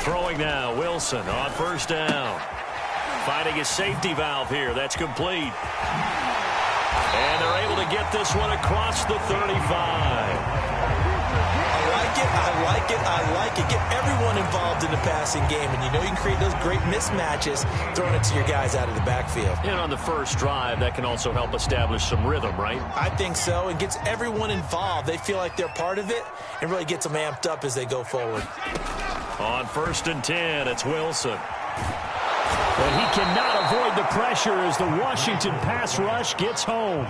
Throwing now, Wilson on first down. Finding a safety valve here. That's complete. And they're able to get this one across the 35. I like it. Get everyone involved in the passing game. And you know you can create those great mismatches throwing it to your guys out of the backfield. And on the first drive, that can also help establish some rhythm, right? I think so. It gets everyone involved. They feel like they're part of it and really gets them amped up as they go forward. On 1st and 10, it's Wilson. But he cannot avoid the pressure as the Washington pass rush gets home.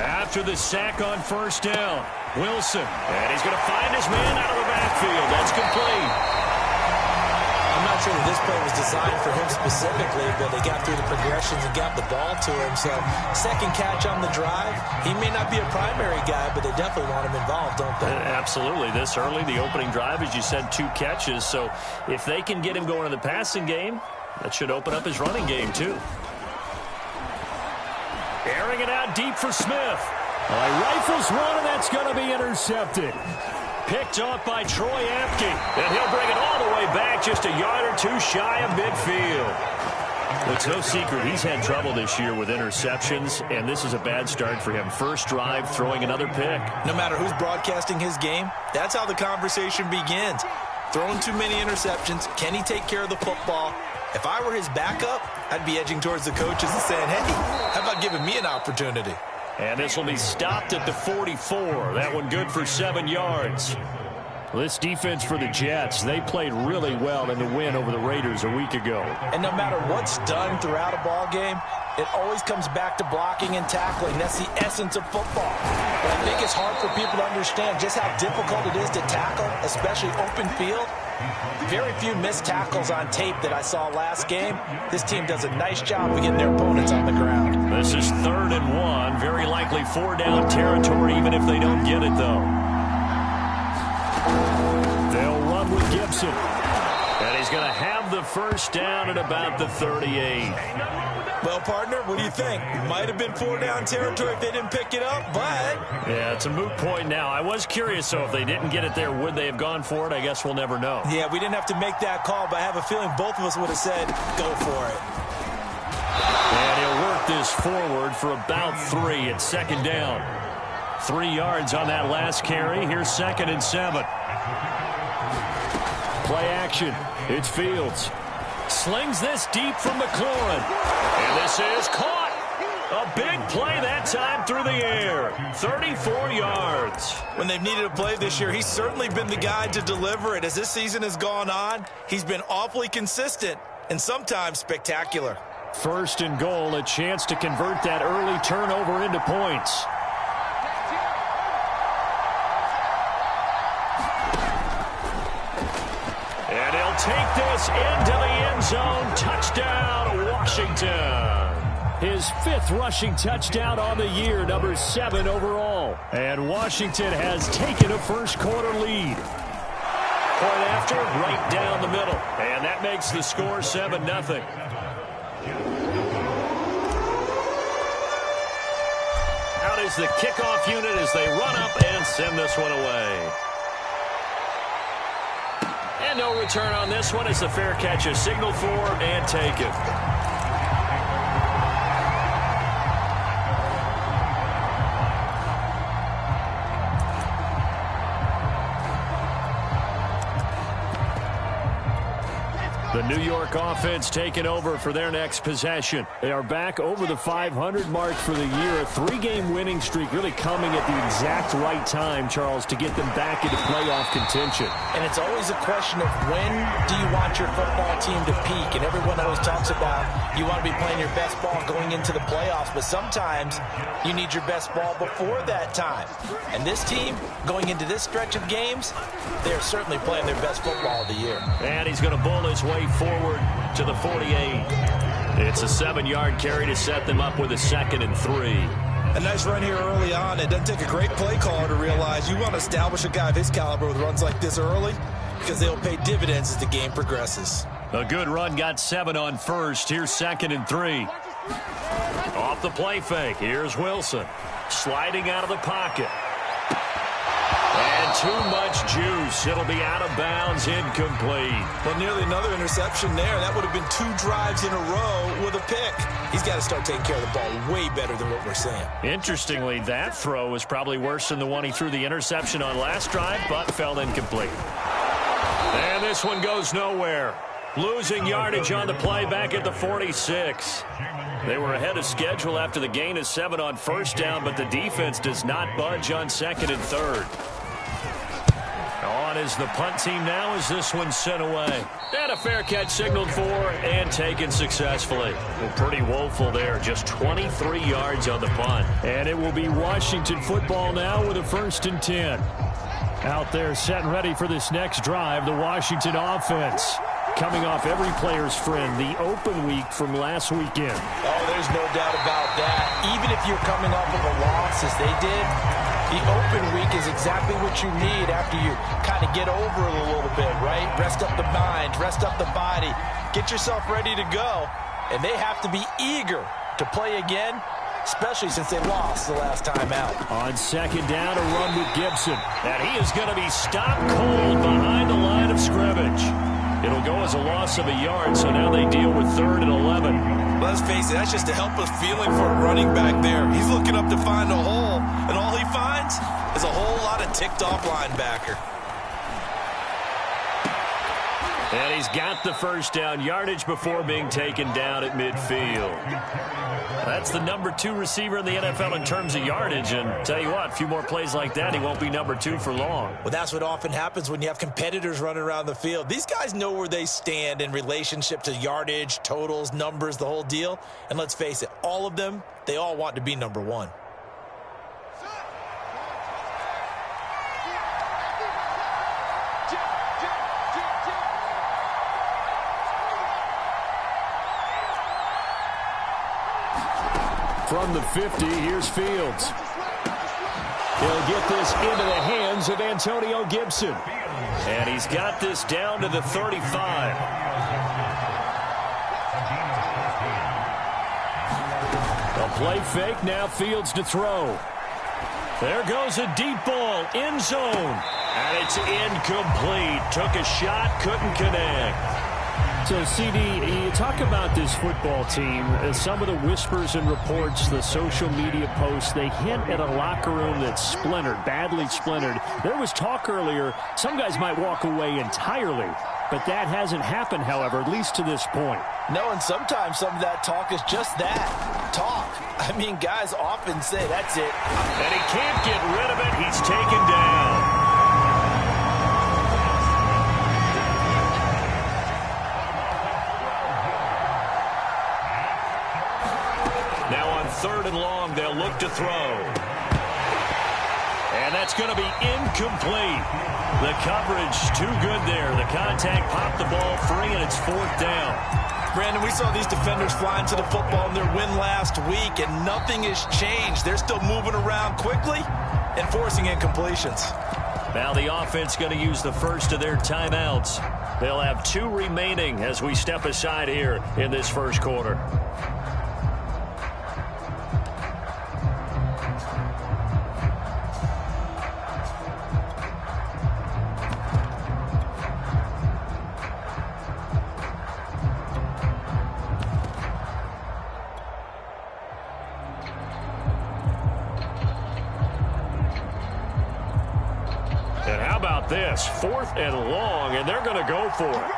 After the sack on first down, Wilson. And he's going to find his man out of the backfield. That's complete. I'm not sure that this play was designed for him specifically, but they got through the progressions and got the ball to him. So, second catch on the drive. He may not be a primary guy, but they definitely want him involved, don't they? Absolutely. This early, the opening drive, as you said, 2 catches. So, if they can get him going in the passing game, that should open up his running game, too. Airing it out deep for Smith. Rifles one, and that's going to be intercepted. Picked off by Troy Apke. And he'll bring it all the way back just a yard or 2 shy of midfield. It's no secret he's had trouble this year with interceptions, and this is a bad start for him. First drive, throwing another pick. No matter who's broadcasting his game, that's how the conversation begins. Throwing too many interceptions. Can he take care of the football? If I were his backup, I'd be edging towards the coaches and saying, hey, how about giving me an opportunity? And this will be stopped at the 44. That one good for 7 yards. This defense for the Jets, they played really well in the win over the Raiders a week ago. And no matter what's done throughout a ball game, it always comes back to blocking and tackling. That's the essence of football. But I think it's hard for people to understand just how difficult it is to tackle, especially open field. Very few missed tackles on tape that I saw last game. This team does a nice job of getting their opponents on the ground. This is 3rd and 1. Very likely 4-down territory, even if they don't get it, though. They'll run with Gibson. And he's going to have the first down at about the 38. Well, partner, what do you think? Might have been 4-down territory if they didn't pick it up, but... Yeah, it's a moot point now. I was curious, so if they didn't get it there, would they have gone for it? I guess we'll never know. Yeah, we didn't have to make that call, but I have a feeling both of us would have said, go for it. And he'll work this forward for about 3 at 2nd down. 3 yards on that last carry. Here's 2nd and 7. Play action. It's Fields. Slings this deep from McLaurin. And this is caught. A big play that time through the air. 34 yards. When they've needed a play this year, he's certainly been the guy to deliver it. As this season has gone on, he's been awfully consistent and sometimes spectacular. 1st and goal, a chance to convert that early turnover into points. And he'll take this into the end zone. Touchdown, Washington. His 5th rushing touchdown on the year, number 7 overall. And Washington has taken a first-quarter lead. Point after, right down the middle. And that makes the score 7-0. Out is the kickoff unit as they run up and send this one away. And no return on this one. It's a fair catch, a signal for, and take it. The New York offense taking over for their next possession. They are back over the 500 mark for the year. A 3-game winning streak really coming at the exact right time, Charles, to get them back into playoff contention. And it's always a question of when do you want your football team to peak? And everyone always talks about you want to be playing your best ball going into the playoffs, but sometimes you need your best ball before that time. And this team, going into this stretch of games, they are certainly playing their best football of the year. And he's going to bowl his way forward to the 48. It's a 7-yard carry to set them up with a 2nd and 3. A nice run here early on. It doesn't take a great play caller to realize you want to establish a guy of his caliber with runs like this early because they'll pay dividends as the game progresses. A good run, got 7 on first. Here's 2nd and 3. Off the play fake, here's Wilson. Sliding out of the pocket. too much juice. It'll be out of bounds, incomplete. Well, nearly another interception there. That would have been 2 drives in a row with a pick. He's got to start taking care of the ball way better than what we're seeing. Interestingly, that throw was probably worse than the one he threw the interception on last drive, but fell incomplete. And this one goes nowhere. Losing yardage on the play back at the 46. They were ahead of schedule after the gain of 7 on first down, but the defense does not budge on second and third. On is the punt team now as this one's sent away. And a fair catch signaled for and taken successfully. Well, pretty woeful there. Just 23 yards on the punt. And it will be Washington football now with a 1st and 10. Out there set and ready for this next drive, the Washington offense. Coming off every player's friend, the open week from last weekend. Oh, there's no doubt about that. Even if you're coming off of a loss as they did, the open week is exactly what you need after you kind of get over it a little bit, right? Rest up the mind, rest up the body, get yourself ready to go. And they have to be eager to play again, especially since they lost the last time out. On second down, a run with Gibson. And he is going to be stopped cold behind the line of scrimmage. It'll go as a loss of a yard, so now they deal with 3rd and 11. Let's face it, that's just a helpless feeling for a running back there. He's looking up to find a hole, and all he finds is a whole lot of ticked-off linebacker. And he's got the first down, yardage before being taken down at midfield. That's the number 2 receiver in the NFL in terms of yardage. And tell you what, a few more plays like that, he won't be number 2 for long. Well, that's what often happens when you have competitors running around the field. These guys know where they stand in relationship to yardage, totals, numbers, the whole deal. And let's face it, all of them, they all want to be number 1. From the 50, here's Fields. He'll get this into the hands of Antonio Gibson. And he's got this down to the 35. A play fake, now Fields to throw. There goes a deep ball, end zone. And it's incomplete. Took a shot, couldn't connect. So, CD, you talk about this football team, some of the whispers and reports, the social media posts, they hint at a locker room that's splintered, badly splintered. There was talk earlier, some guys might walk away entirely, but that hasn't happened, however, at least to this point. No, and sometimes some of that talk is just that, talk. I mean, guys often say, that's it. And he can't get rid of it. He's taken down. Now on 3rd and long, they'll look to throw. And that's going to be incomplete. The coverage too good there. The contact popped the ball free, and it's 4th down. Brandon, we saw these defenders flying to the football in their win last week, and nothing has changed. They're still moving around quickly and forcing incompletions. Now the offense going to use the first of their timeouts. They'll have 2 remaining as we step aside here in this first quarter. This 4th and long, and they're going to go for it.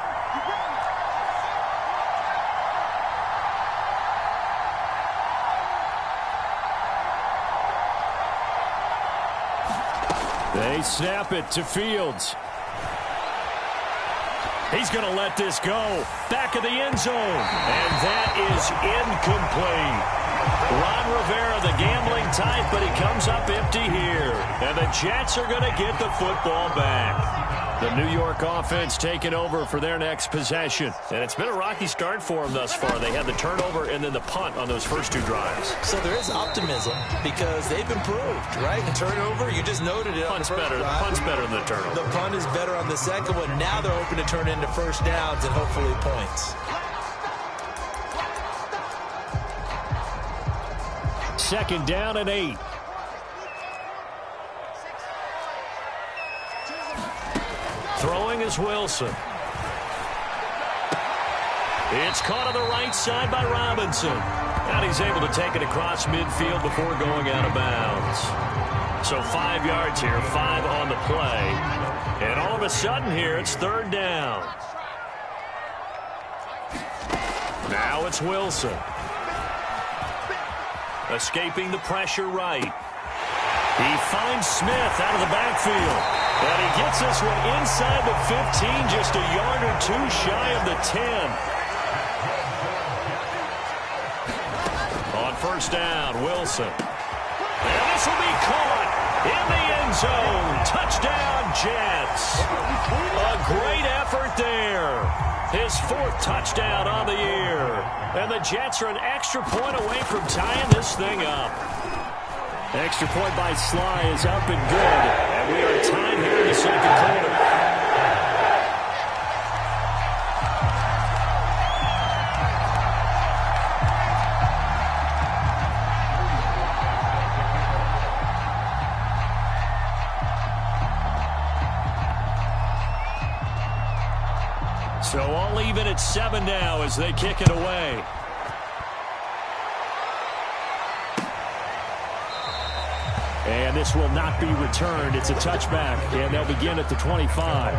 They snap it to Fields. He's going to let this go. Back of the end zone. And that is incomplete. Ron Rivera, the gambling type, but he comes up empty here. And the Jets are going to get the football back. The New York offense taking over for their next possession. And it's been a rocky start for them thus far. They had the turnover and then the punt on those first 2 drives. So there is optimism because they've improved, right? The turnover, you just noted it. Punt's better. The punt's better than the turnover. The punt is better on the second one. Now they're hoping to turn into first downs and hopefully points. 2nd down and 8. Throwing is Wilson. It's caught on the right side by Robinson. And he's able to take it across midfield before going out of bounds. So 5 yards here, 5 on the play. And all of a sudden here, it's third down. Now it's Wilson. Escaping the pressure right. He finds Smith out of the backfield. And he gets this one inside the 15, just a yard or two shy of the 10. On first down, Wilson. And this will be caught in the end zone. Touchdown, Jets. A great effort there. His 4th touchdown on the year. And the Jets are an extra point away from tying this thing up. Extra point by Sly is up and good. And we are tied here in the second quarter. So all even at 7 now as they kick it away. And this will not be returned. It's a touchback, and they'll begin at the 25.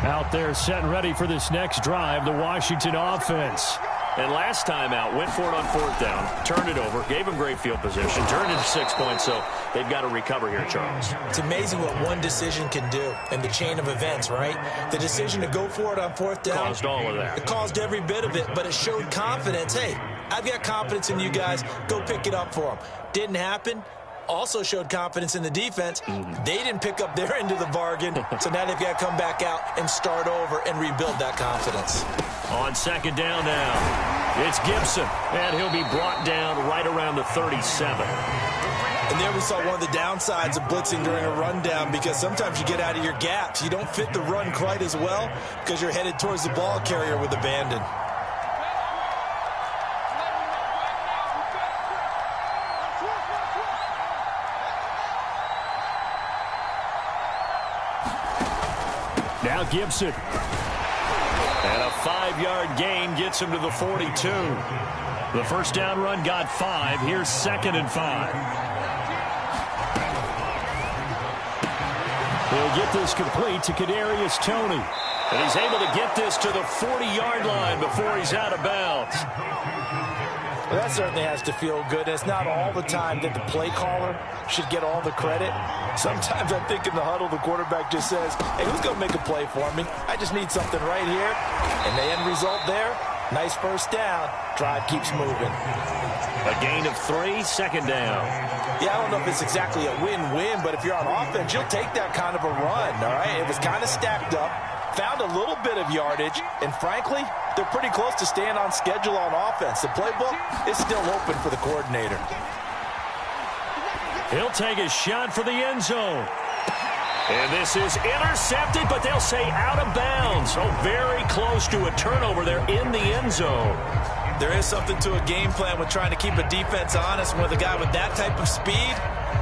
Out there set and ready for this next drive, the Washington offense. And last time out, went for it on 4th down, turned it over, gave him great field position, turned it to 6 points, so they've got to recover here, Charles. It's amazing what one decision can do in the chain of events, right? The decision to go for it on 4th down. Caused all of that. It caused every bit of it, but it showed confidence. Hey, I've got confidence in you guys. Go pick it up for them. Didn't happen. Also showed confidence in the defense. They didn't pick up their end of the bargain, so now they've got to come back out and start over and rebuild that confidence. On second down now, it's Gibson, and he'll be brought down right around the 37. And there we saw one of the downsides of blitzing during a rundown, because sometimes you get out of your gaps. You don't fit the run quite as well because you're headed towards the ball carrier with abandon. Now Gibson. And a 5-yard gain gets him to the 42. The first down run got 5. Here's 2nd and 5. He'll get this complete to Kadarius Toney. And he's able to get this to the 40-yard line before he's out of bounds. Well, that certainly has to feel good. It's not all the time that the play caller should get all the credit. Sometimes I think in the huddle, the quarterback just says, hey, who's going to make a play for me? I just need something right here. And the end result there, nice first down. Drive keeps moving. A gain of 3, 2nd down. Yeah, I don't know if it's exactly a win-win, but if you're on offense, you'll take that kind of a run, all right? It was kind of stacked up, found a little bit of yardage, and frankly, they're pretty close to staying on schedule on offense. The playbook is still open for the coordinator. He'll take a shot for the end zone. And this is intercepted, but they'll say out of bounds. Oh, very close to a turnover there in the end zone. There is something to a game plan with trying to keep a defense honest. With a guy with that type of speed,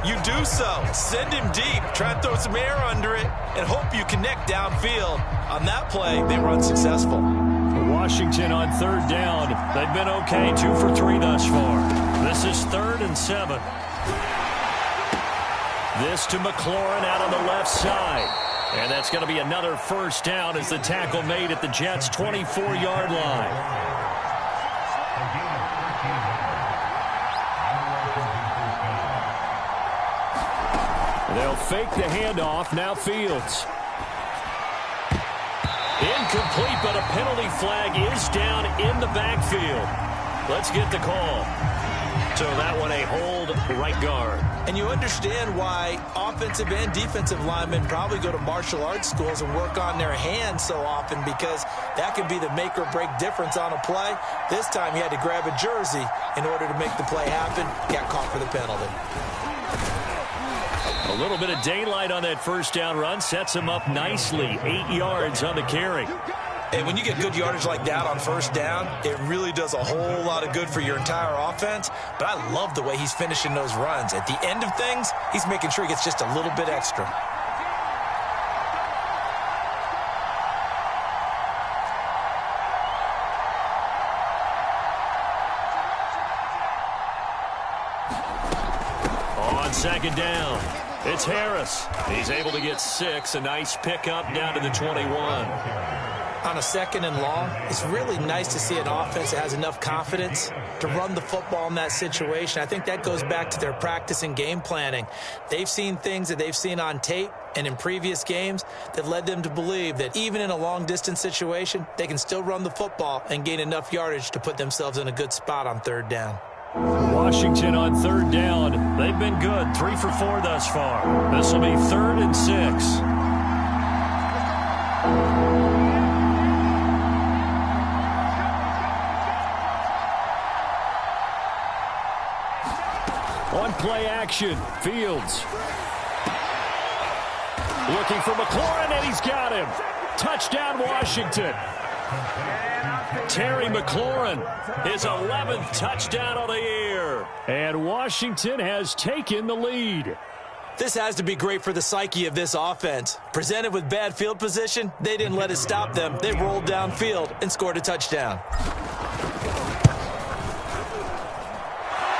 you do so. Send him deep, try and throw some air under it, and hope you connect downfield. On that play, they were unsuccessful. Washington on 3rd down. They've been okay, 2 for 3 thus far. This is 3rd and 7. This to McLaurin out on the left side. And that's going to be another first down as the tackle made at the Jets' 24-yard line. They'll fake the handoff. Now Fields. Incomplete, but a penalty flag is down in the backfield. Let's get the call. So that one a hold right guard. And you understand why offensive and defensive linemen probably go to martial arts schools and work on their hands so often, because that can be the make or break difference on a play. This time he had to grab a jersey in order to make the play happen. Got caught for the penalty. A little bit of daylight on that first down run sets him up nicely. 8 yards on the carry. And when you get good yardage like that on first down, it really does a whole lot of good for your entire offense. But I love the way he's finishing those runs. At the end of things, he's making sure he gets just a little bit extra. On second down, it's Harris. He's able to get 6. A nice pickup down to the 21. On a second and long, it's really nice to see an offense that has enough confidence to run the football in that situation. I think that goes back to their practice and game planning. They've seen things that they've seen on tape and in previous games that led them to believe that even in a long-distance situation, they can still run the football and gain enough yardage to put themselves in a good spot on third down. Washington on third down. They've been good, 3 for 4 thus far. This will be 3rd and 6. On play action, Fields. Looking for McLaurin, and he's got him. Touchdown, Washington. Terry McLaurin, his 11th touchdown of the year. And Washington has taken the lead. This has to be great for the psyche of this offense. Presented with bad field position, they didn't let it stop them. They rolled downfield and scored a touchdown.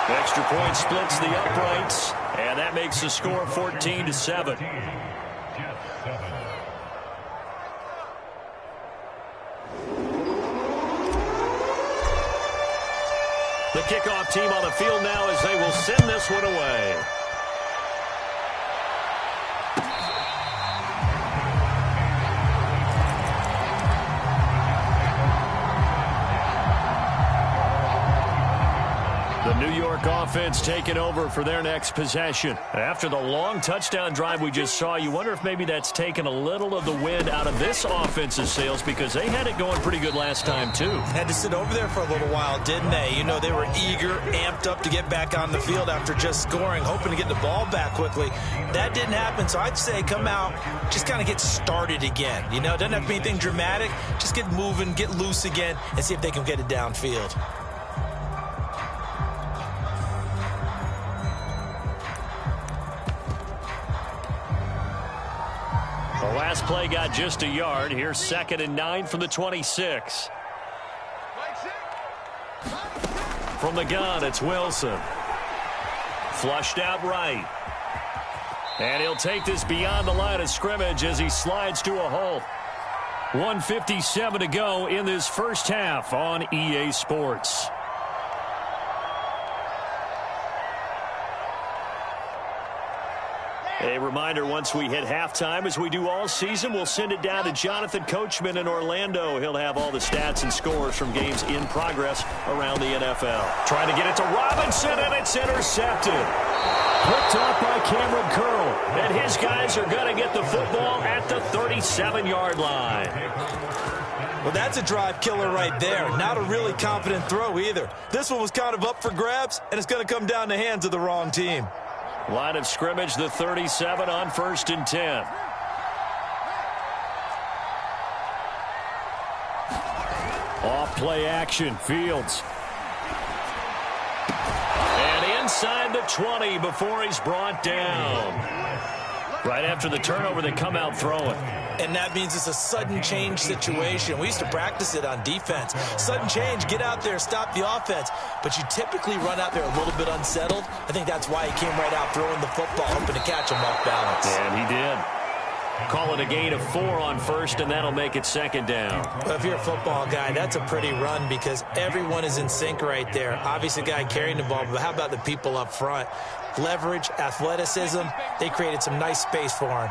Extra point splits the uprights, and that makes the score 14-7. The kickoff team on the field now as they will send this one away. The New York offense taking over for their next possession. After the long touchdown drive we just saw, you wonder if maybe that's taken a little of the wind out of this offense's sails because they had it going pretty good last time too. Had to sit over there for a little while, didn't they? You know, they were eager, amped up to get back on the field after just scoring, hoping to get the ball back quickly. That didn't happen, so I'd say come out, just kind of get started again. You know, it doesn't have to be anything dramatic. Just get moving, get loose again, and see if they can get it downfield. The last play got just a yard. Here's 2nd and 9 from the 26. From the gun, it's Wilson. Flushed out right. And he'll take this beyond the line of scrimmage as he slides to a hole. 1:57 to go in this first half on EA Sports. A reminder, once we hit halftime, as we do all season, we'll send it down to Jonathan Coachman in Orlando. He'll have all the stats and scores from games in progress around the NFL. Trying to get it to Robinson, and it's intercepted. Picked off by Cameron Curl. And his guys are going to get the football at the 37-yard line. Well, that's a drive killer right there. Not a really confident throw either. This one was kind of up for grabs, and it's going to come down the hands of the wrong team. Line of scrimmage, the 37 on 1st and 10. Off play action, Fields. And inside the 20 before he's brought down. Right after the turnover, they come out throwing. And that means it's a sudden change situation. We used to practice it on defense. Sudden change, get out there, stop the offense. But you typically run out there a little bit unsettled. I think that's why he came right out throwing the football, hoping to catch him off balance. And he did. Call it a gain of 4 on 1st, and that'll make it 2nd down. Well, if you're a football guy, that's a pretty run because everyone is in sync right there. Obviously, the guy carrying the ball, but how about the people up front? Leverage, athleticism, they created some nice space for him.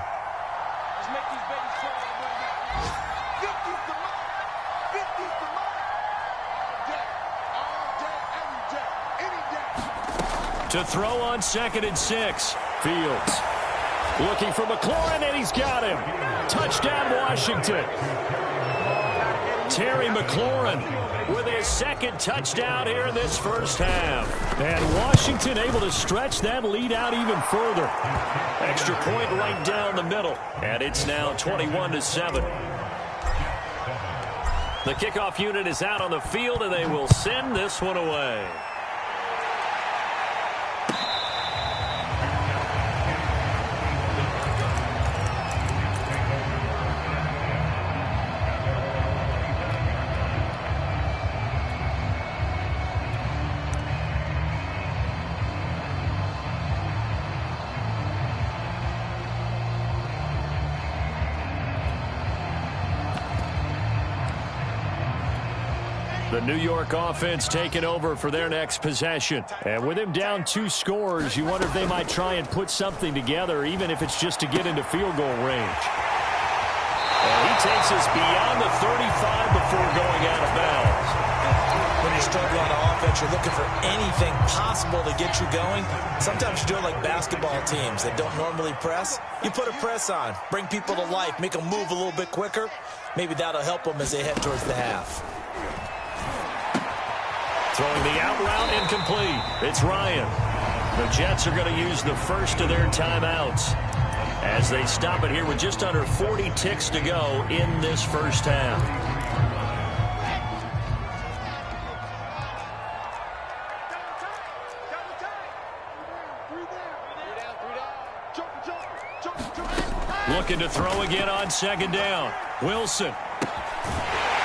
To throw on 2nd and 6. Fields looking for McLaurin, and he's got him. Touchdown, Washington. Terry McLaurin with his second touchdown here in this first half. And Washington able to stretch that lead out even further. Extra point right down the middle. And it's now 21-7. The kickoff unit is out on the field, and they will send this one away. The New York offense taking over for their next possession. And with him down 2 scores, you wonder if they might try and put something together, even if it's just to get into field goal range. And he takes us beyond the 35 before going out of bounds. When you're struggling on offense, you're looking for anything possible to get you going. Sometimes you do it like basketball teams that don't normally press. You put a press on, bring people to life, make them move a little bit quicker. Maybe that'll help them as they head towards the half. Throwing the out route incomplete. It's Ryan. The Jets are going to use the first of their timeouts as they stop it here with just under 40 ticks to go in this first half. Looking to throw again on second down. Wilson.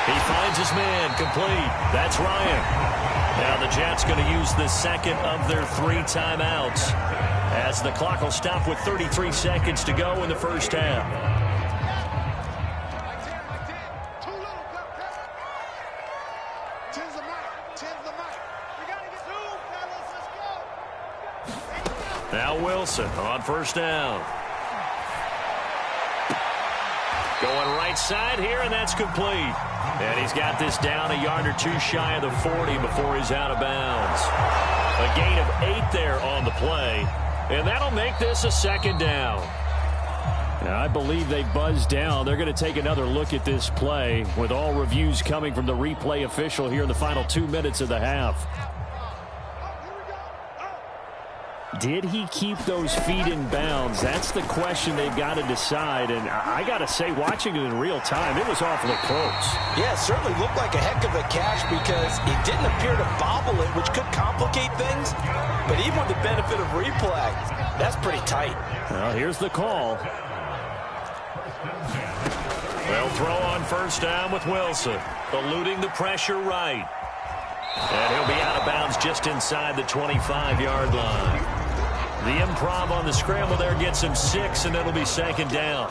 He finds his man, complete. That's Ryan. Now the Jets going to use the second of their 3 timeouts as the clock will stop with 33 seconds to go in the first half. Now Wilson on first down. Going right side here, and that's complete. And he's got this down a yard or 2 shy of the 40 before he's out of bounds. A gain of 8 there on the play, and that'll make this a second down. Now, I believe they buzzed down. They're going to take another look at this play with all reviews coming from the replay official here in the final 2 minutes of the half. Did he keep those feet in bounds? That's the question they've got to decide. And I got to say, watching it in real time, it was awfully close. Yeah, it certainly looked like a heck of a catch because it didn't appear to bobble it, which could complicate things. But even with the benefit of replay, that's pretty tight. Well, here's the call. They'll throw on first down with Wilson, eluding the pressure right. And he'll be out of bounds just inside the 25-yard line. The improv on the scramble there gets him 6, and it'll be second down.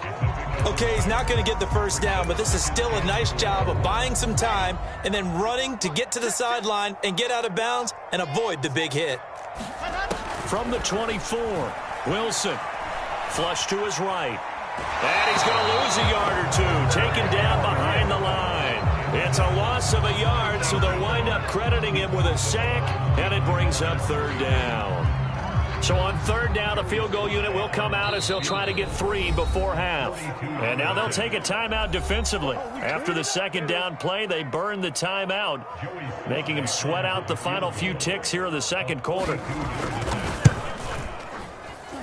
Okay, he's not going to get the first down, but this is still a nice job of buying some time and then running to get to the sideline and get out of bounds and avoid the big hit. From the 24, Wilson. Flush to his right. And he's going to lose a yard or 2, taken down behind the line. It's a loss of a yard, so they'll wind up crediting him with a sack, and it brings up third down. So on third down, the field goal unit will come out as they'll try to get 3 before half. And now they'll take a timeout defensively. After the second down play, they burn the timeout, making him sweat out the final few ticks here in the second quarter.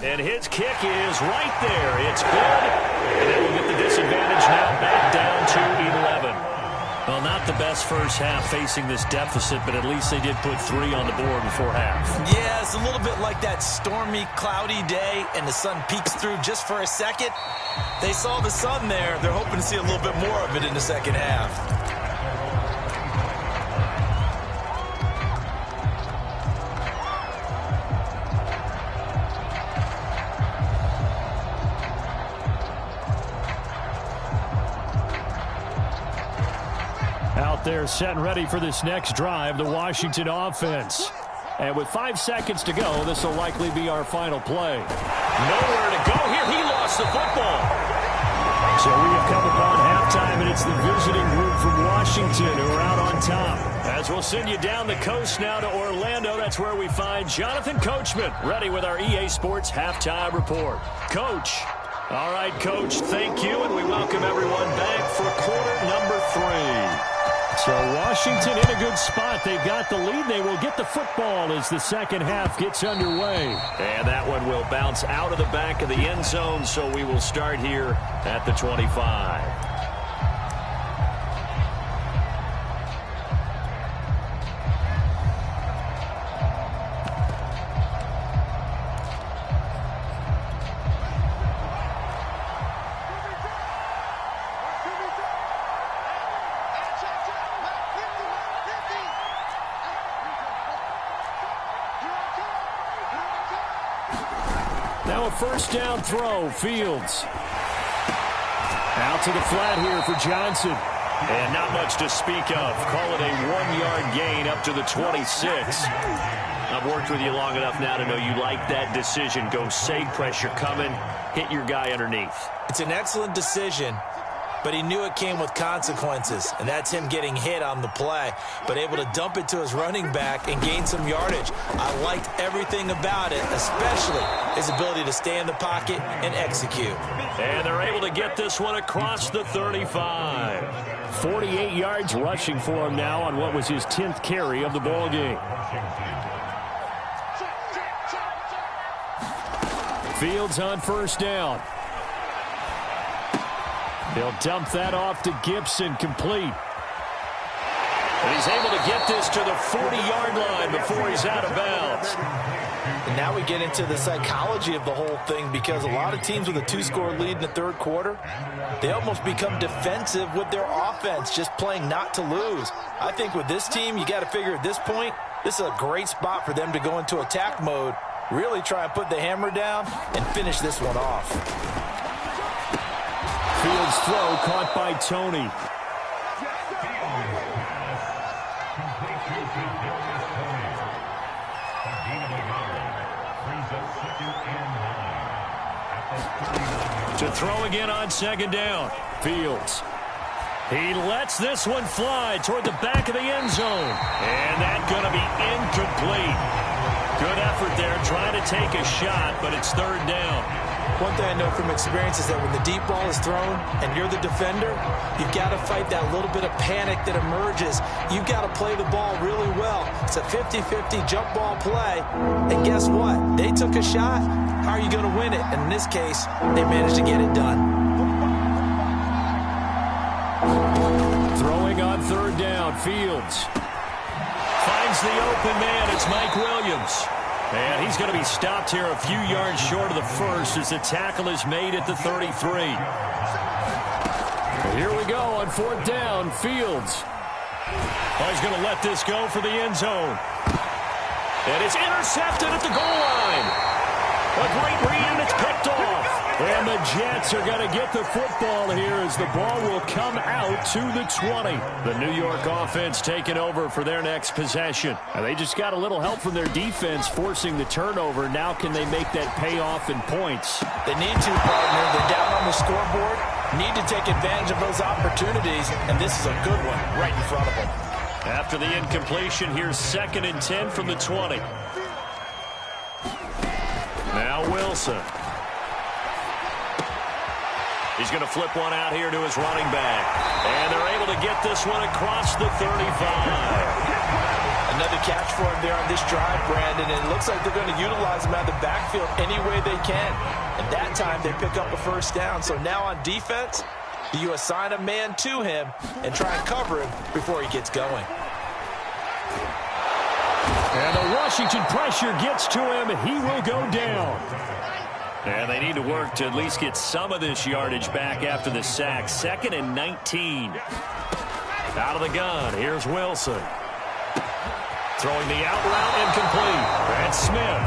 And his kick is right there. It's good. And they will get the disadvantage now back down to 11. Well, not the best first half facing this deficit, but at least they did put 3 on the board before half. Yeah, it's a little bit like that stormy, cloudy day, and the sun peeks through just for a second. They saw the sun there. They're hoping to see a little bit more of it in the second half. Out there set and ready for this next drive, the Washington offense. And with 5 seconds to go, this will likely be our final play. Nowhere to go here. He lost the football. So we have come upon halftime, and it's the visiting group from Washington who are out on top. As we'll send you down the coast now to Orlando, that's where we find Jonathan Coachman, ready with our EA Sports Halftime Report. Coach. All right, Coach, thank you, and we welcome everyone back for quarter number 3. So Washington in a good spot. They've got the lead. They will get the football as the second half gets underway. And that one will bounce out of the back of the end zone, so we will start here at the 25. Now a first down throw, Fields. Out to the flat here for Johnson. And not much to speak of. Call it a 1-yard gain up to the 26. I've worked with you long enough now to know you like that decision. Go save pressure coming, hit your guy underneath. It's an excellent decision, but he knew it came with consequences, and that's him getting hit on the play, but able to dump it to his running back and gain some yardage. I liked everything about it, especially his ability to stay in the pocket and execute. And they're able to get this one across the 35. 48 yards rushing for him now on what was his 10th carry of the ball game. Fields on first down. He'll dump that off to Gibson, complete. And he's able to get this to the 40-yard line before he's out of bounds. And now we get into the psychology of the whole thing, because a lot of teams with a 2-score lead in the third quarter, they almost become defensive with their offense, just playing not to lose. I think with this team, you got to figure at this point, this is a great spot for them to go into attack mode, really try and put the hammer down and finish this one off. Fields throw caught by Tony. To throw again on second down. Fields. He lets this one fly toward the back of the end zone. And that's going to be incomplete. Good effort there trying to take a shot, but it's third down. One thing I know from experience is that when the deep ball is thrown and you're the defender, you've got to fight that little bit of panic that emerges. You've got to play the ball really well. It's a 50-50 jump ball play. And guess what? They took a shot. How are you going to win it? And in this case, they managed to get it done. Throwing on third down, Fields. Finds the open man. It's Mike Williams. And he's going to be stopped here a few yards short of the first as the tackle is made at the 33. Here we go on fourth down, Fields. Oh, he's going to let this go for the end zone. And it's intercepted at the goal line. A great read, and it's picked off. And the Jets are going to get the football here as the ball will come out to the 20. The New York offense taking over for their next possession. And they just got a little help from their defense forcing the turnover. Now can they make that pay off in points? They need to, partner. They're down on the scoreboard. Need to take advantage of those opportunities, and this is a good one right in front of them. After the incompletion, here's 2nd and 10 from the 20. Now Wilson. He's going to flip one out here to his running back. And they're able to get this one across the 35. Another catch for him there on this drive, Brandon. And it looks like they're going to utilize him out of the backfield any way they can. And that time they pick up a first down. So now on defense, you assign a man to him and try and cover him before he gets going. And the Washington pressure gets to him, and he will go down. And they need to work to at least get some of this yardage back after the sack. 2nd and 19. Out of the gun, here's Wilson. Throwing the out route incomplete. And Smith.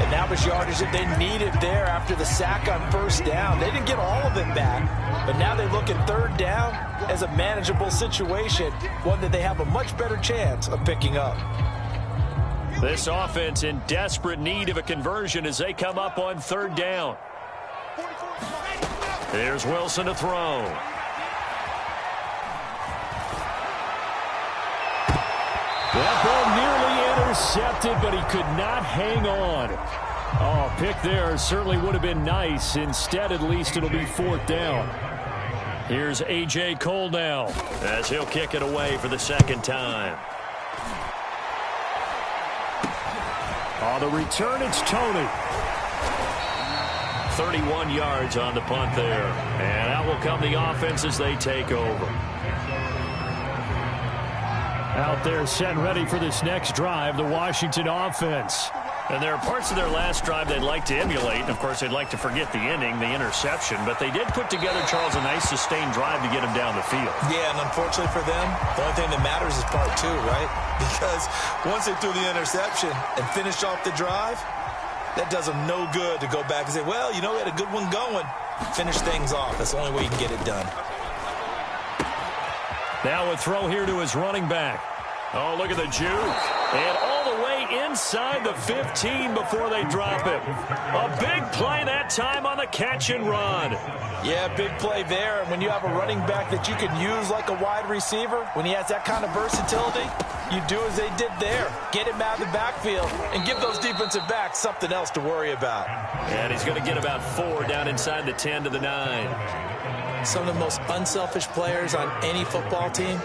And that was yardage that they needed there after the sack on first down. They didn't get all of it back, but now they look at third down as a manageable situation, one that they have a much better chance of picking up. This offense in desperate need of a conversion as they come up on third down. Here's Wilson to throw. That ball nearly intercepted, but he could not hang on. Oh, pick there certainly would have been nice. Instead, at least it'll be 4th down. Here's A.J. Cole now, as he'll kick it away for the second time. On the return, it's Tony. 31 yards on the punt there. And out will come the offense as they take over. Out there set and ready for this next drive, the Washington offense. And there are parts of their last drive they'd like to emulate. And, of course, they'd like to forget the ending, the interception. But they did put together, Charles, a nice sustained drive to get him down the field. Yeah, and unfortunately for them, the only thing that matters is part 2, right? Because once they threw the interception and finished off the drive, that does them no good to go back and say, well, you know, we had a good one going. Finish things off. That's the only way you can get it done. Now a throw here to his running back. Oh, look at the juke. And all the way inside the 15 before they drop it. A big play that time on the catch and run. Yeah, big play there. And when you have a running back that you can use like a wide receiver, when he has that kind of versatility, you do as they did there. Get him out of the backfield and give those defensive backs something else to worry about. And he's going to get about 4 down inside the 10 to the 9. Some of the most unselfish players on any football team,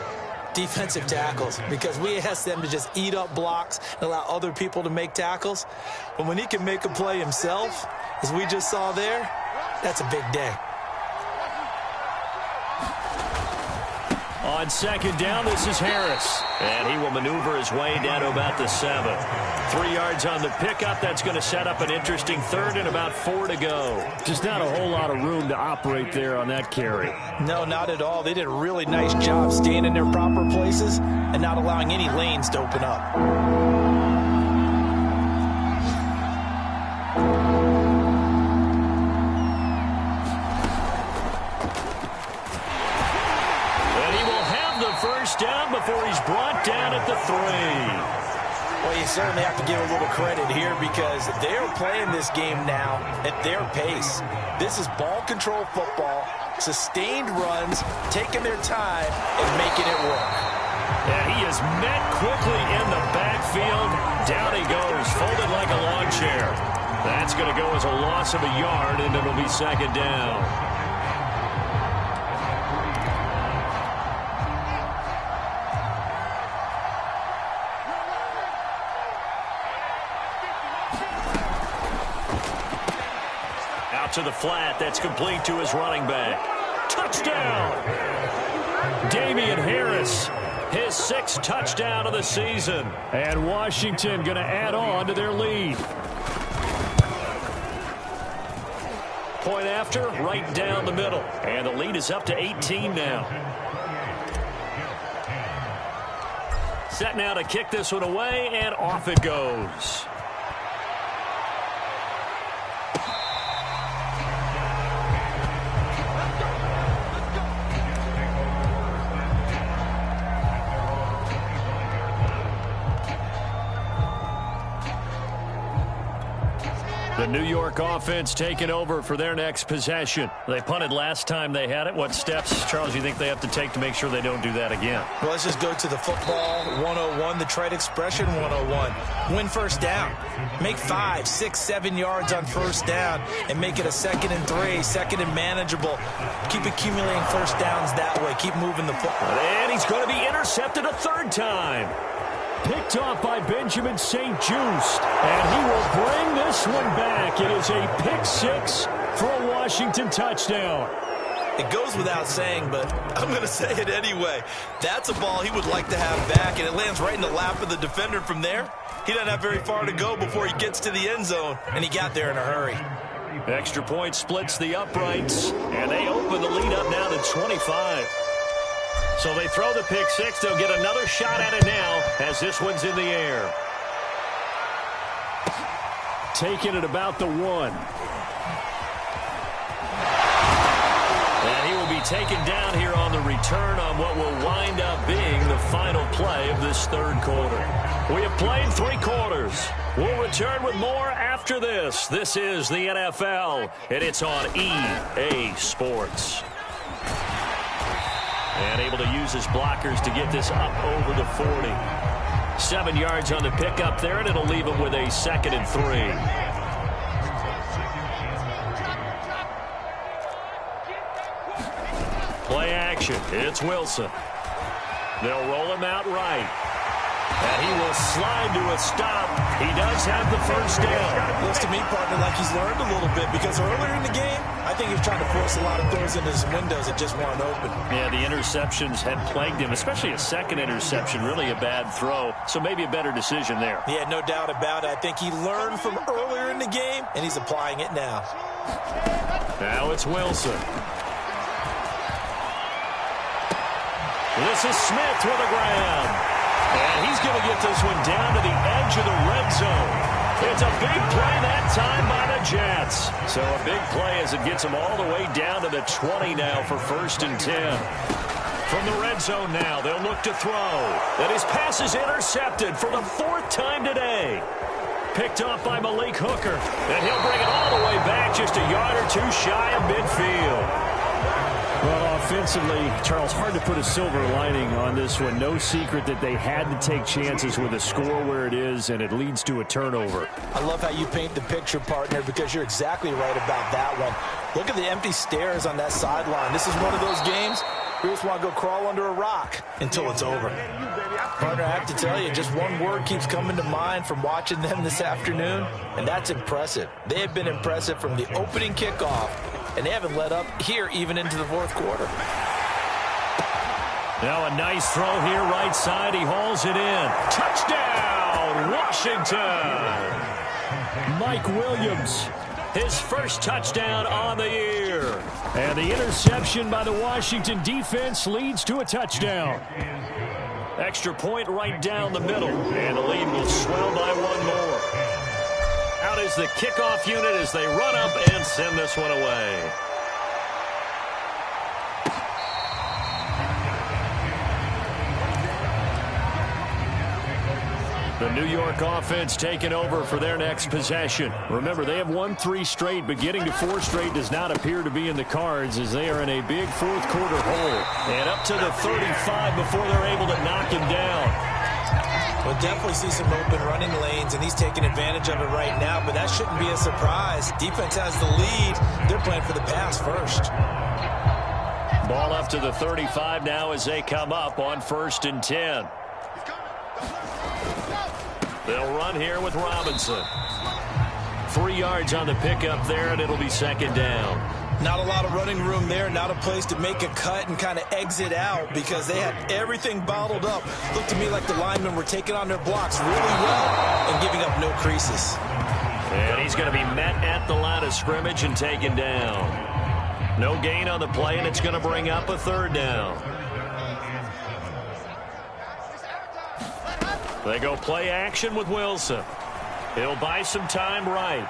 defensive tackles, because we ask them to just eat up blocks and allow other people to make tackles. But when he can make a play himself, as we just saw there, that's a big day. On second down, this is Harris. And he will maneuver his way down to about the 7. 3 yards on the pickup. That's going to set up an interesting 3rd and about 4 to go. Just not a whole lot of room to operate there on that carry. No, not at all. They did a really nice job staying in their proper places and not allowing any lanes to open up. Down before he's brought down at the 3. Well, you certainly have to give a little credit here because they're playing this game now at their pace. This is ball control football, sustained runs, taking their time and making it work. And he is met quickly in the backfield. Down he goes, folded like a lawn chair. That's going to go as a loss of a yard, and it'll be second down. To the flat, that's complete to his running back. Touchdown! Damian Harris, his 6th touchdown of the season. And Washington going to add on to their lead. Point after, right down the middle. And the lead is up to 18 now. Set now to kick this one away, and off it goes. The New York offense taking over for their next possession. They punted last time they had it. What steps, Charles, you think they have to take to make sure they don't do that again? Well, let's just go to the football 101, the trade expression 101. Win first down. Make 5, 6, 7 yards on first down and make it a 2nd and 3, 2nd and manageable. Keep accumulating first downs that way. Keep moving the football. And he's going to be intercepted a 3rd time. Picked off by Benjamin St-Juste, and he will bring this one back. It is a pick 6 for a Washington touchdown. It goes without saying, but I'm going to say it anyway. That's a ball he would like to have back, and it lands right in the lap of the defender from there. He doesn't have very far to go before he gets to the end zone, and he got there in a hurry. Extra point splits the uprights, and they open the lead up now to 25. So they throw the pick 6. They'll get another shot at it now as this one's in the air. Taking it about the 1. And he will be taken down here on the return on what will wind up being the final play of this 3rd quarter. We have played 3 quarters. We'll return with more after this. This is the NFL, and it's on EA Sports. And able to use his blockers to get this up over the 40. 7 yards on the pickup there, and it'll leave him with a 2nd and 3. action. It's Wilson. They'll roll him out right. And he will slide to a stop. He does have the first down. Looks to me, partner, like he's learned a little bit, because earlier in the game, I think he was trying to force a lot of throws into his windows that just weren't open. Yeah, the interceptions had plagued him, especially a second interception, really a bad throw. So maybe a better decision there. Yeah, no doubt about it. I think he learned from earlier in the game, and he's applying it now. Now it's Wilson. This is Smith with the ground. And he's going to get this one down to the edge of the red zone. It's a big play that time by the Jets. So a big play as it gets them all the way down to the 20 now for 1st and 10. From the red zone now, they'll look to throw. And his pass is intercepted for the 4th time today. Picked off by Malik Hooker. And he'll bring it all the way back just a yard or two shy of midfield. Well, offensively, Charles, hard to put a silver lining on this one. No secret that they had to take chances with a score where it is, and it leads to a turnover. I love how you paint the picture, partner, because you're exactly right about that one. Look at the empty stares on that sideline. This is one of those games where you just want to go crawl under a rock until it's over. Partner, I have to tell you, just one word keeps coming to mind from watching them this afternoon, and that's impressive. They have been impressive from the opening kickoff, and they haven't let up here even into the 4th quarter. Now a nice throw here right side. He hauls it in. Touchdown, Washington. Mike Williams. His first touchdown on the year. And the interception by the Washington defense leads to a touchdown. Extra point right down the middle. And the lead will swell by one more. Out is the kickoff unit as they run up and send this one away. The New York offense taking over for their next possession. Remember, they have won 3 straight, but getting to 4 straight does not appear to be in the cards as they are in a big 4th quarter hole. And up to the 35 before they're able to knock him down. We'll definitely see some open running lanes, and he's taking advantage of it right now, but that shouldn't be a surprise. Defense has the lead. They're playing for the pass first. Ball up to the 35 now as they come up on 1st and 10. They'll run here with Robinson. 3 yards on the pickup there, and it'll be 2nd down. Not a lot of running room there, not a place to make a cut and kind of exit out because they had everything bottled up. Looked to me like the linemen were taking on their blocks really well and giving up no creases. And he's going to be met at the line of scrimmage and taken down. No gain on the play, and it's going to bring up a 3rd down. They go play action with Wilson. He'll buy some time right.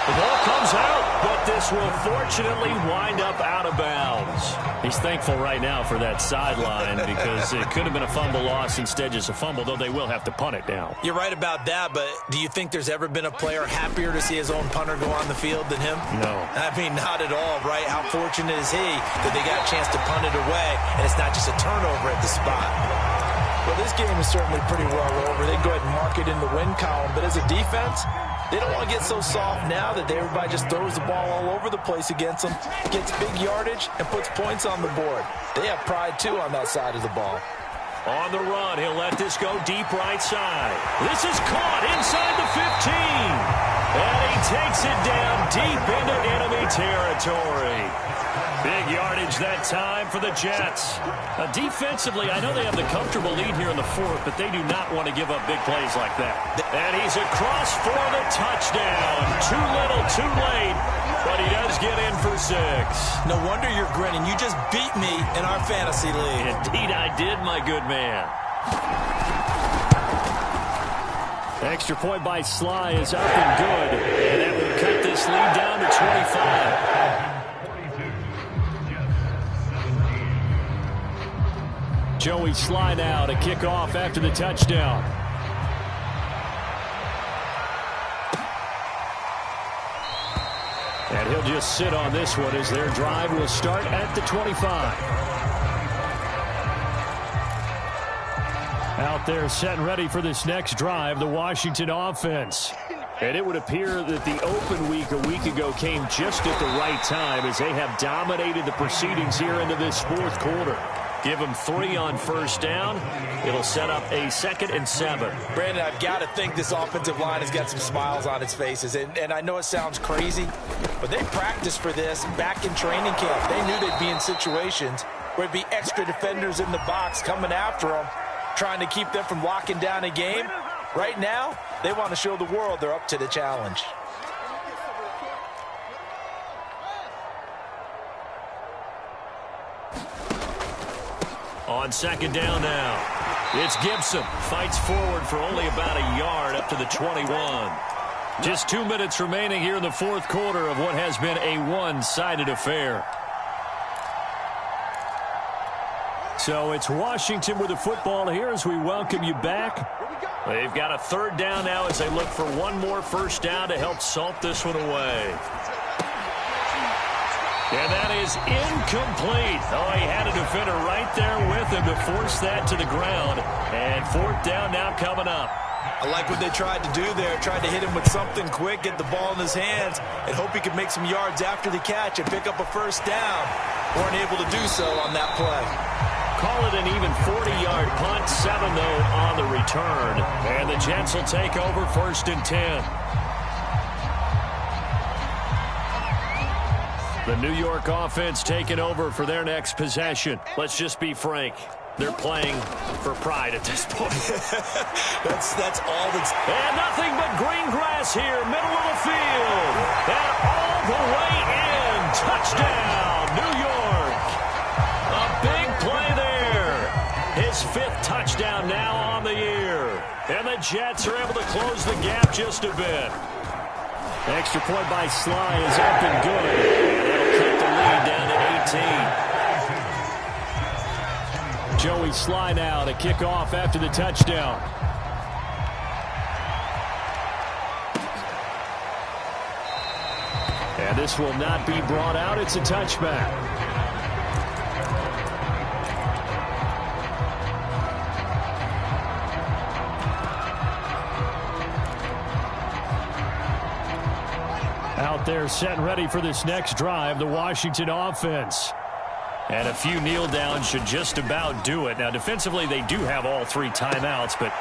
The ball comes out, but this will fortunately wind up out of bounds. He's thankful right now for that sideline because it could have been a fumble loss, instead just a fumble, though they will have to punt it down. You're right about that, but do you think there's ever been a player happier to see his own punter go on the field than him? No. I mean, not at all, right? How fortunate is he that they got a chance to punt it away, and it's not just a turnover at the spot. Well, this game is certainly pretty well over. They go ahead and mark it in the win column, but as a defense, they don't want to get so soft now that everybody just throws the ball all over the place against them, gets big yardage, and puts points on the board. They have pride, too, on that side of the ball. On the run, he'll let this go deep right side. This is caught inside the 15. And he takes it down deep into enemy territory. Big yardage that time for the Jets. Defensively, I know they have the comfortable lead here in the 4th, but they do not want to give up big plays like that. And he's across for the touchdown. Too little, too late, but he does get in for 6. No wonder you're grinning. You just beat me in our fantasy league. Indeed I did, my good man. Extra point by Sly is up and good. And that will cut this lead down to 25. Joey Sly now to kick off after the touchdown. And he'll just sit on this one as their drive will start at the 25. Out there set and ready for this next drive, the Washington offense. And it would appear that the open week a week ago came just at the right time as they have dominated the proceedings here into this fourth quarter. Give them 3 on first down. It'll set up a 2nd and 7. Brandon, I've got to think this offensive line has got some smiles on its faces. And I know it sounds crazy, but they practiced for this back in training camp. They knew they'd be in situations where it'd be extra defenders in the box coming after them, trying to keep them from locking down a game. Right now, they want to show the world they're up to the challenge. On 2nd down now, it's Gibson. Fights forward for only about a yard up to the 21. Just 2 minutes remaining here in the fourth quarter of what has been a one-sided affair. So it's Washington with the football here as we welcome you back. They've got a 3rd down now as they look for one more first down to help salt this one away. And that is incomplete. Oh, he had a defender right there with him to force that to the ground. And 4th down now coming up. I like what they tried to do there. Tried to hit him with something quick, get the ball in his hands, and hope he could make some yards after the catch and pick up a first down. Weren't able to do so on that play. Call it an even 40-yard punt. 7, though, on the return. And the Jets will take over 1st and 10. The New York offense taking over for their next possession. Let's just be frank. They're playing for pride at this point. that's all that's... And nothing but green grass here, middle of the field. And all the way in. Touchdown, New York. A big play there. His 5th touchdown now on the year. And the Jets are able to close the gap just a bit. Extra point by Sly is up and good. And it'll cut the lead down to 18. Joey Sly now to kick off after the touchdown. And this will not be brought out. It's a touchback. Out there set and ready for this next drive, the Washington offense. And a few kneel downs should just about do it. Now, defensively, they do have all 3 timeouts, but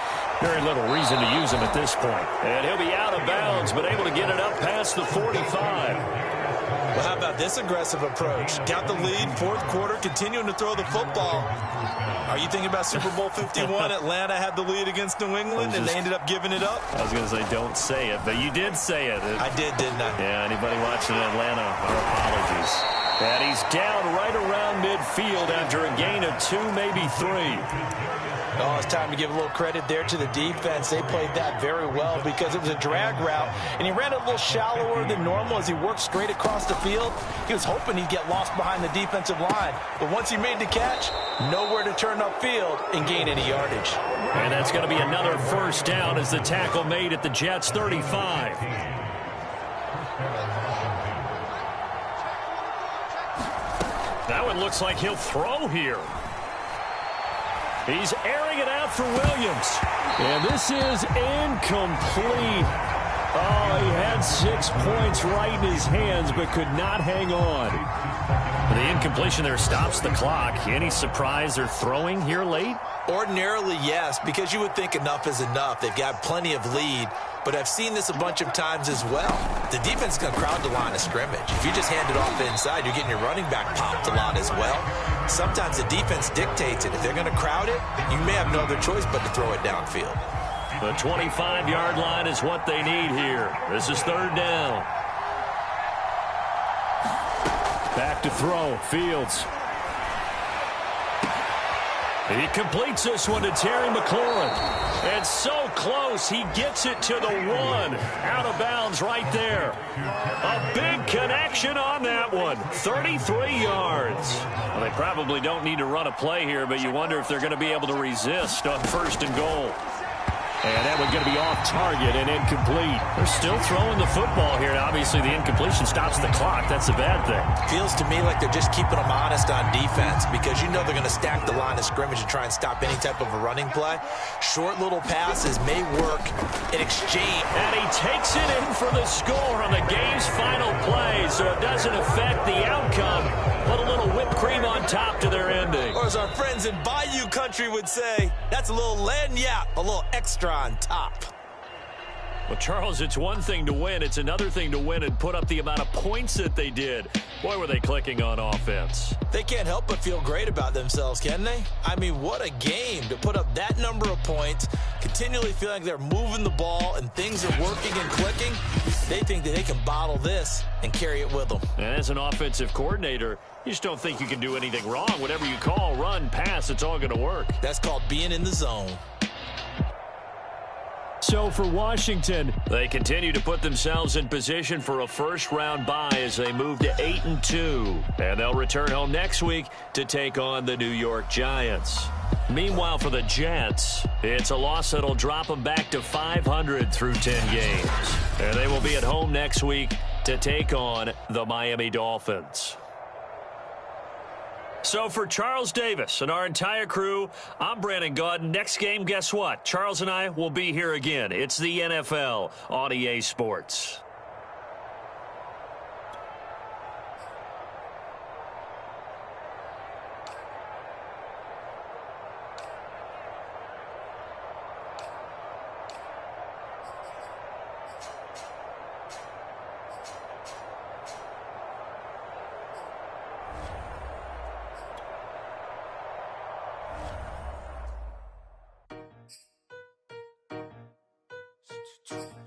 very little reason to use them at this point. And he'll be out of bounds, but able to get it up past the 45. Well, how about this aggressive approach? Got the lead, 4th quarter, continuing to throw the football. Are you thinking about Super Bowl 51? Atlanta had the lead against New England, and they ended up giving it up? I was going to say, don't say it, but you did say it. I did, didn't I? Yeah, anybody watching Atlanta, our apologies. And he's down right around midfield after a gain of 2, maybe 3. Oh, it's time to give a little credit there to the defense. They played that very well because it was a drag route, and he ran a little shallower than normal as he worked straight across the field. He was hoping he'd get lost behind the defensive line, but once he made the catch, nowhere to turn upfield and gain any yardage. And that's going to be another first down as the tackle made at the Jets' 35. That one looks like he'll throw here. He's airing it out for Williams. And this is incomplete. Oh, he had 6 points right in his hands, but could not hang on. The incompletion there stops the clock. Any surprise they're throwing here late? Ordinarily, yes, because you would think enough is enough. They've got plenty of lead, but I've seen this a bunch of times as well. The defense is going to crowd the line of scrimmage. If you just hand it off inside, you're getting your running back popped a lot as well. Sometimes the defense dictates it. If they're going to crowd it, you may have no other choice but to throw it downfield. The 25-yard line is what they need here. This is 3rd down. Back to throw, Fields. He completes this one to Terry McLaurin. And so close, he gets it to the 1. Out of bounds right there. A big connection on that one. 33 yards. Well, they probably don't need to run a play here, but you wonder if they're going to be able to resist on 1st and goal. And that one's going to be off target and incomplete. They're still throwing the football here. Now, obviously, the incompletion stops the clock. That's a bad thing. Feels to me like they're just keeping them honest on defense because you know they're going to stack the line of scrimmage and try and stop any type of a running play. Short little passes may work in exchange. And he takes it in for the score on the game's final play, so it doesn't affect the outcome. Put a little whipped cream on top to their ending. Or as our friends in Bayou Country would say, that's a little lagniappe, a little extra on top. Well, Charles, it's one thing to win. It's another thing to win and put up the amount of points that they did. Boy, were they clicking on offense. They can't help but feel great about themselves, can they? I mean, what a game to put up that number of points, continually feeling like they're moving the ball and things are working and clicking. They think that they can bottle this and carry it with them. And as an offensive coordinator, you just don't think you can do anything wrong. Whatever you call, run, pass, it's all going to work. That's called being in the zone. So for Washington, they continue to put themselves in position for a first-round bye as they move to 8-2. And they'll return home next week to take on the New York Giants. Meanwhile, for the Jets, it's a loss that'll drop them back to 500 through 10 games. And they will be at home next week to take on the Miami Dolphins. So for Charles Davis and our entire crew, I'm Brandon Gaudin. Next game, guess what? Charles and I will be here again. It's the NFL on EA Sports. True.